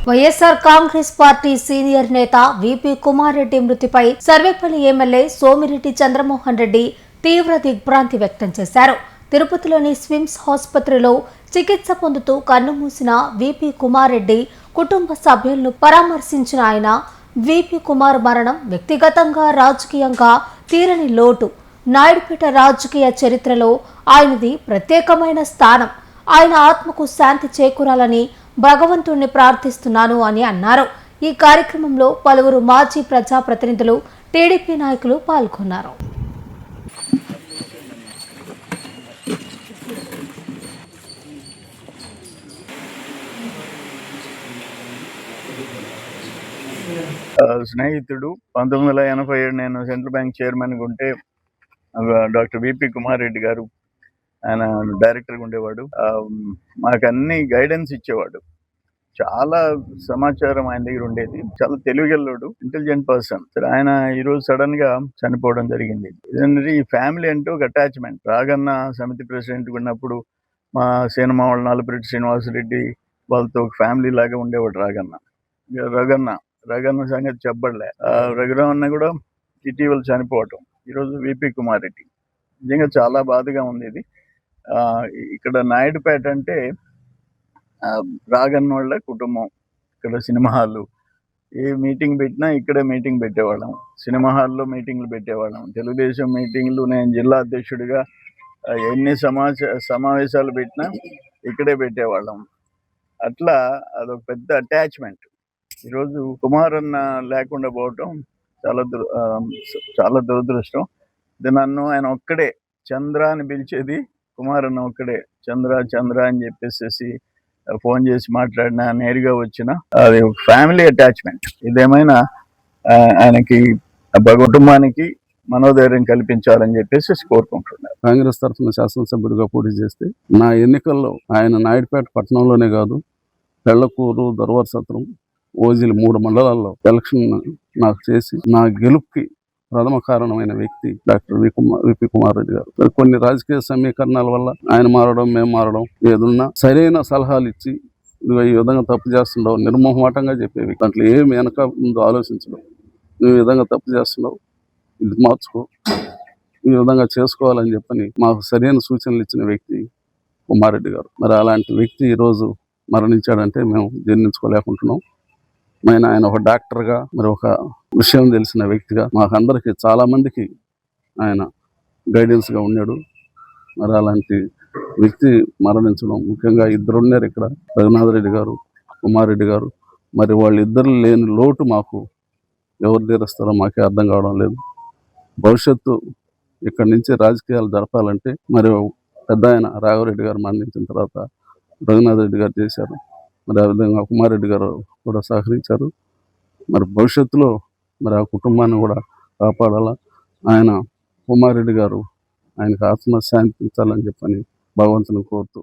YSR Congress party senior నేత VP Kumar Reddy మృతిపై Sarvepalli MLA Somireddy Chandramohan Reddy తీవ్ర దిగ్భ్రాంతి వ్యక్తం చేశారు. తిరుపతిలోని స్విమ్స్ ఆసుపత్రిలో చికిత్స పొందుతూ కన్నుమూసిన వీపీ కుమార్ రెడ్డి కుటుంబ సభ్యులను పరామర్శించిన ఆయన వీపీ కుమార్ మరణం వ్యక్తిగతంగా రాజకీయంగా తీరని లోటు. నాయుడుపేట రాజకీయ చరిత్రలో ఆయనది ప్రత్యేకమైన స్థానం. ఆయన ఆత్మకు శాంతి చేకూరాలని భగవంతుణ్ణి ప్రార్థిస్తున్నాను అని అన్నారు. ఈ కార్యక్రమంలో పలువురు మాజీ ప్రజాప్రతినిధులు, టీడీపీ నాయకులు పాల్గొన్నారు. స్నేహితుడు 1987 నేను సెంట్రల్ బ్యాంక్ చైర్మన్ ఉంటే డాక్టర్ విపి కుమార్ రెడ్డి గారు ఆయన డైరెక్టర్గా ఉండేవాడు. మాకు అన్ని గైడెన్స్ ఇచ్చేవాడు. చాలా సమాచారం ఆయన దగ్గర ఉండేది. చాలా తెలివిగల్లోడు, ఇంటెలిజెంట్ పర్సన్. ఆయన ఈరోజు సడన్ గా చనిపోవడం జరిగింది. ఈ ఫ్యామిలీ అంటూ ఒక అటాచ్మెంట్. రాగన్న సమితి ప్రెసిడెంట్ ఉన్నప్పుడు మా సినిమా వాళ్ళ నలుపురెడ్డి శ్రీనివాసరెడ్డి వాళ్ళతో ఒక ఫ్యామిలీ లాగా ఉండేవాడు రగన్న. రగన్న సంగతి చెప్పడలే. రఘురామన్న కూడా ఇటీవల చనిపోవటం. ఈరోజు విపి కుమార్ రెడ్డి. నిజంగా చాలా బాధగా ఉంది ఇది. ఇక్కడ నాయుడుపేట అంటే రాగన్న వాళ్ళ కుటుంబం. ఇక్కడ సినిమా హాల్, ఏ మీటింగ్ పెట్టినా ఇక్కడే మీటింగ్ పెట్టేవాళ్ళం. సినిమా హాల్లో మీటింగ్లు పెట్టేవాళ్ళం. తెలుగుదేశం మీటింగ్లు నేను జిల్లా అధ్యక్షుడిగా ఎన్ని సమావేశాలు పెట్టినా ఇక్కడే పెట్టేవాళ్ళం. అట్లా అదొక పెద్ద అటాచ్మెంట్. ఈరోజు కుమార్ అన్న లేకుండా పోవటం చాలా దురదృష్టం. ఇది నన్ను ఆయన ఒక్కడే చంద్ర అని పిలిచేది. కుమార్ అన్న ఒక్కడే చంద్ర అని చెప్పేసి ఫోన్ చేసి మాట్లాడినా, నేరుగా వచ్చిన అది ఒక ఫ్యామిలీ అటాచ్మెంట్. ఇదేమైనా ఆయనకి కుటుంబానికి మనోధైర్యం కల్పించాలని చెప్పేసి కోరుకుంటున్నారు. కాంగ్రెస్ తరఫున శాసనసభ్యుడిగా పోటీ చేస్తే నా ఎన్నికల్లో ఆయన నాయుడుపేట పట్టణంలోనే కాదు, పెళ్లకూరు, దొరవరసత్రం, ఓజిలి 3 మండలాల్లో ఎలక్షన్ నాకు చేసి నా గెలుపుకి ప్రథమ కారణమైన వ్యక్తి డాక్టర్ విపి కుమార్ రెడ్డి గారు. కొన్ని రాజకీయ సమీకరణాల వల్ల ఆయన మారడం, మేము మారడం, ఏదున్నా సరైన సలహాలు ఇచ్చి నువ్వు ఈ విధంగా తప్పు చేస్తున్నావు నిర్మోహమాటంగా చెప్పేవి. దాంట్లో ఏమి వెనక ముందు ఆలోచించడం. నువ్వు ఈ విధంగా తప్పు చేస్తున్నావు, ఇది మార్చుకో, ఈ విధంగా చేసుకోవాలని చెప్పని మాకు సరైన సూచనలు ఇచ్చిన వ్యక్తి కుమారెడ్డి గారు. మరి అలాంటి వ్యక్తి ఈరోజు మరణించాడంటే మేము జీర్ణించుకోలేకుంటున్నాం. ఆయన ఒక డాక్టర్గా, మరి ఒక విషయం తెలిసిన వ్యక్తిగా మాకందరికి చాలా మందికి ఆయన గైడెన్స్గా ఉన్నాడు. మరి అలాంటి వ్యక్తి మరణించడం, ముఖ్యంగా 2 ఉన్నారు ఇక్కడ, రఘునాథ్ రెడ్డి గారు, కుమార్ రెడ్డి గారు. మరి వాళ్ళిద్దరు లేని లోటు మాకు ఎవరు తీరుస్తారో మాకే అర్థం కావడం లేదు. భవిష్యత్తు ఇక్కడి నుంచి రాజకీయాలు జరపాలంటే మరి పెద్ద ఆయన రాఘవరెడ్డి గారు మరణించిన తర్వాత రఘునాథ్ రెడ్డి గారు చేశారు. మరి ఆ విధంగా కుమార్ రెడ్డి గారు కూడా సహకరించారు. మరి భవిష్యత్తులో మరి ఆ కుటుంబాన్ని కూడా కాపాడాలా. ఆయన కుమార్ రెడ్డి గారు ఆయనకు ఆత్మ శాంతించాలని చెప్పని భగవంతుని కోరుతూ